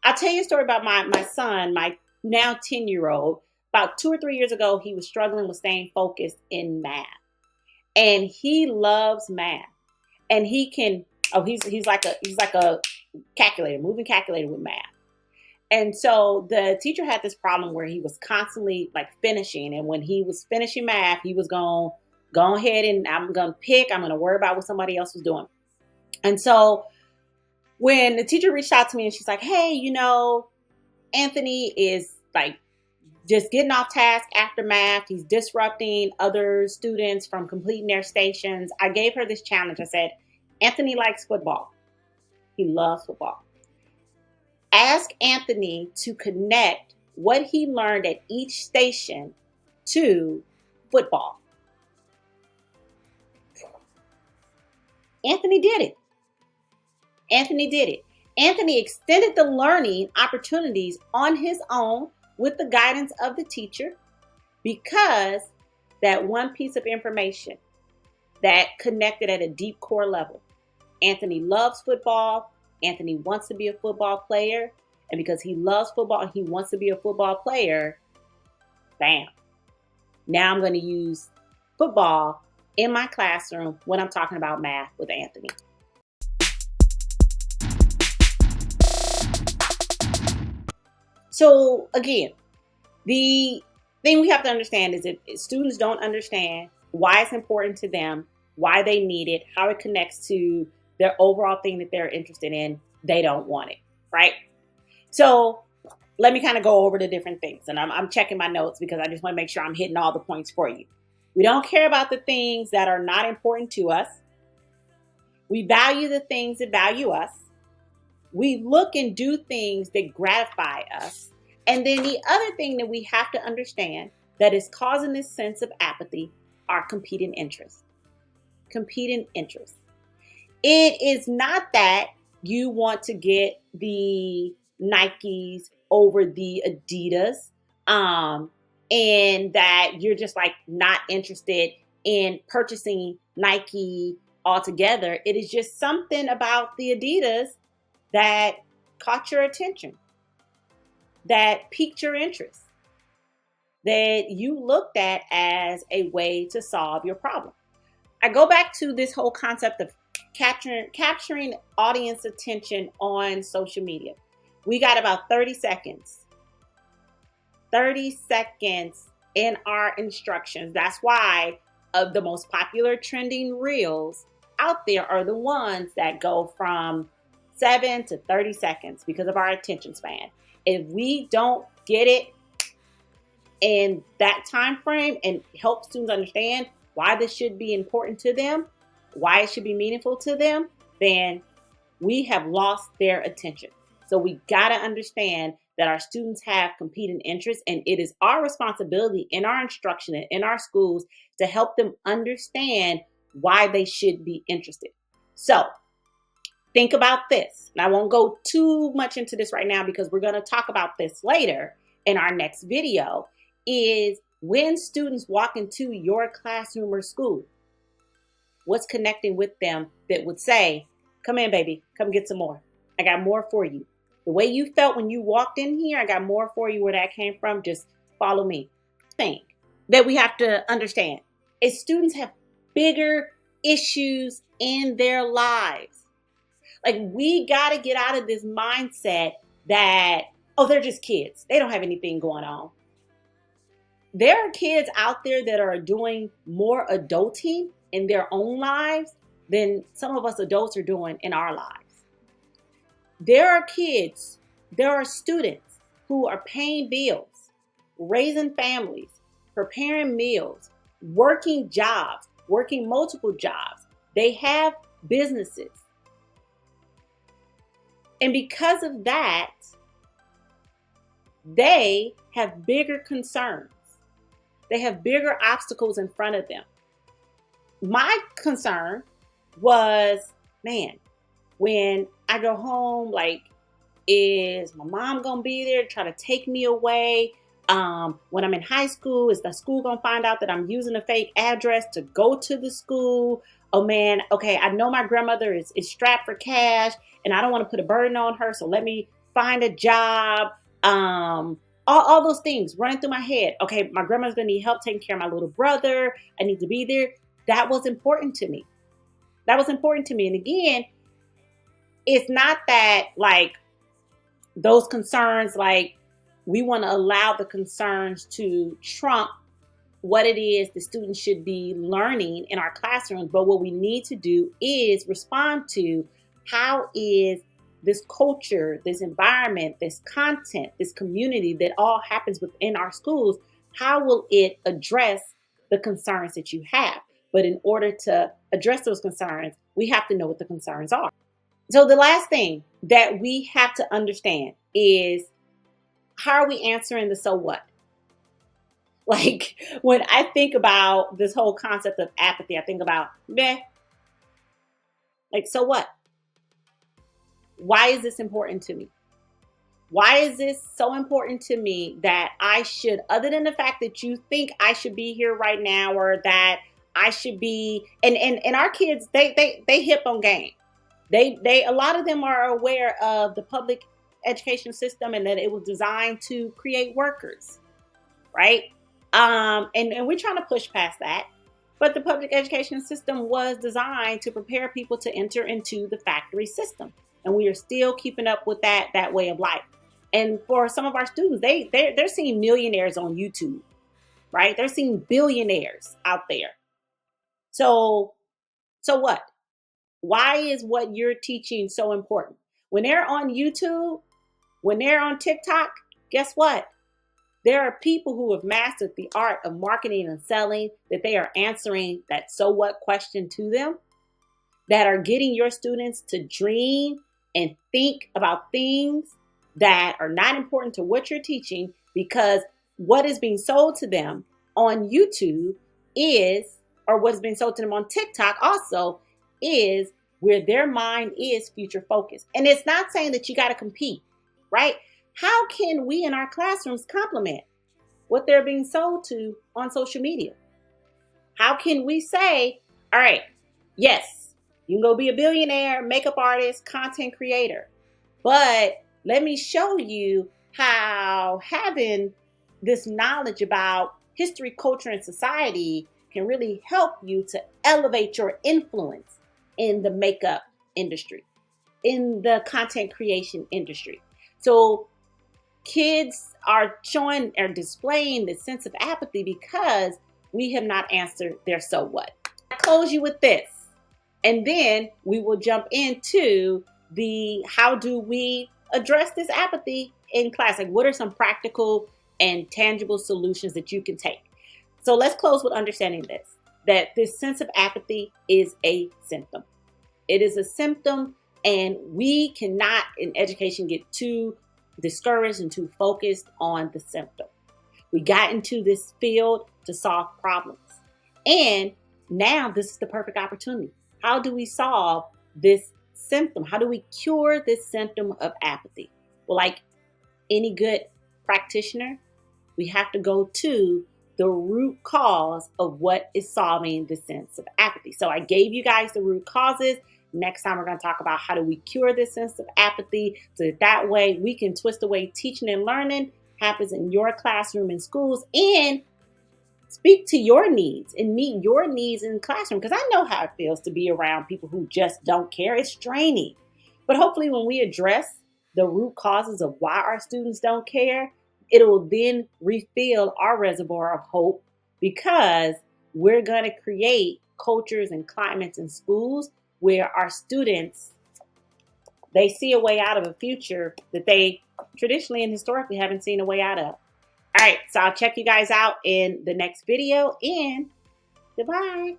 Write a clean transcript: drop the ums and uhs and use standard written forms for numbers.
I'll tell you a story about my son, my now 10-year-old. About 2 or 3 years ago, he was struggling with staying focused in math. And he loves math. And he can, oh, he's like a calculator, moving calculator with math. And so the teacher had this problem where he was constantly like finishing. And when he was finishing math, he was going to go ahead and I'm going to worry about what somebody else was doing. And so when the teacher reached out to me and she's like, hey, Anthony is like just getting off task after math. He's disrupting other students from completing their stations. I gave her this challenge. I said, Anthony likes football. He loves football. Ask Anthony to connect what he learned at each station to football. Anthony did it. Anthony extended the learning opportunities on his own with the guidance of the teacher because that one piece of information that connected at a deep core level. Anthony loves football. Anthony wants to be a football player. And because he loves football and he wants to be a football player, bam. Now I'm going to use football in my classroom when I'm talking about math with Anthony. So again, the thing we have to understand is if students don't understand why it's important to them, why they need it, how it connects to their overall thing that they're interested in, they don't want it, right? So let me kind of go over the different things. And I'm checking my notes because I just want to make sure I'm hitting all the points for you. We don't care about the things that are not important to us. We value the things that value us. We look and do things that gratify us. And then the other thing that we have to understand that is causing this sense of apathy are competing interests. Competing interests. It is not that you want to get the Nikes over the Adidas, and that you're just like not interested in purchasing Nike altogether. It is just something about the Adidas that caught your attention, that piqued your interest, that you looked at as a way to solve your problem. I go back to this whole concept of capturing audience attention on social media. We got about 30 seconds. 30 seconds in our instructions. That's why of the most popular trending reels out there are the ones that go from 7 to 30 seconds because of our attention span. If we don't get it in that time frame and help students understand why this should be important to them, why it should be meaningful to them, then we have lost their attention. So we got to understand that our students have competing interests, and it is our responsibility in our instruction and in our schools to help them understand why they should be interested. So think about this. And I won't go too much into this right now because we're going to talk about this later in our next video, is when students walk into your classroom or school, what's connecting with them that would say, come in, baby, come get some more. I got more for you. The way you felt when you walked in here, I got more for you where that came from. Just follow me. Thing that we have to understand is students have bigger issues in their lives. Like, we got to get out of this mindset that, oh, they're just kids. They don't have anything going on. There are kids out there that are doing more adulting in their own lives than some of us adults are doing in our lives. There are kids, there are students who are paying bills, raising families, preparing meals, working jobs, working multiple jobs. They have businesses. And because of that, they have bigger concerns. They have bigger obstacles in front of them. My concern was, man, when I go home, like, is my mom going to be there to try to take me away? When I'm in high school, is the school going to find out that I'm using a fake address to go to the school? Oh man, okay, I know my grandmother is strapped for cash and I don't want to put a burden on her. So let me find a job, all those things running through my head. Okay, my grandma's gonna need help taking care of my little brother. I need to be there. That was important to me. That was important to me. And again, it's not that like those concerns, like we want to allow the concerns to trump what it is the students should be learning in our classrooms. But what we need to do is respond to how is this culture, this environment, this content, this community that all happens within our schools, how will it address the concerns that you have? But in order to address those concerns, we have to know what the concerns are. So the last thing that we have to understand is, how are we answering the so what? Like when I think about this whole concept of apathy, I think about meh. Like, so what? Why is this important to me? Why is this so important to me that I should, other than the fact that you think I should be here right now, or that I should be, and our kids, they hip on game. They a lot of them are aware of the public education system and that it was designed to create workers, right? And we're trying to push past that. But the public education system was designed to prepare people to enter into the factory system. And we are still keeping up with that way of life. And for some of our students, they're seeing millionaires on YouTube, right? They're seeing billionaires out there. So what? Why is what you're teaching so important? When they're on YouTube, when they're on TikTok, guess what? There are people who have mastered the art of marketing and selling, that they are answering that so what question to them, that are getting your students to dream and think about things that are not important to what you're teaching, because what is being sold to them on YouTube is, or what is being sold to them on TikTok also, is where their mind is future focused. And it's not saying that you got to compete, right? How can we in our classrooms complement what they're being sold to on social media? How can we say, all right, yes, you can go be a billionaire, makeup artist, content creator, but let me show you how having this knowledge about history, culture, and society can really help you to elevate your influence in the makeup industry, in the content creation industry. So kids are showing or displaying this sense of apathy because we have not answered their so what. I close you with this, and then we will jump into the how do we address this apathy in class? Like, what are some practical and tangible solutions that you can take? So let's close with understanding this, that this sense of apathy is a symptom. It is a symptom, and we cannot in education get too discouraged and too focused on the symptom. We got into this field to solve problems. And now this is the perfect opportunity. How do we solve this symptom? How do we cure this symptom of apathy? Well, like any good practitioner, we have to go to the root cause of what is solving the sense of apathy. So I gave you guys the root causes. Next time we're going to talk about how do we cure this sense of apathy, so that way we can twist the way teaching and learning happens in your classroom and schools, and speak to your needs and meet your needs in the classroom. Because I know how it feels to be around people who just don't care. It's draining. But hopefully when we address the root causes of why our students don't care, it will then refill our reservoir of hope, because we're going to create cultures and climates in schools where our students, they see a way out of a future that they traditionally and historically haven't seen a way out of. All right, so I'll check you guys out in the next video, and goodbye.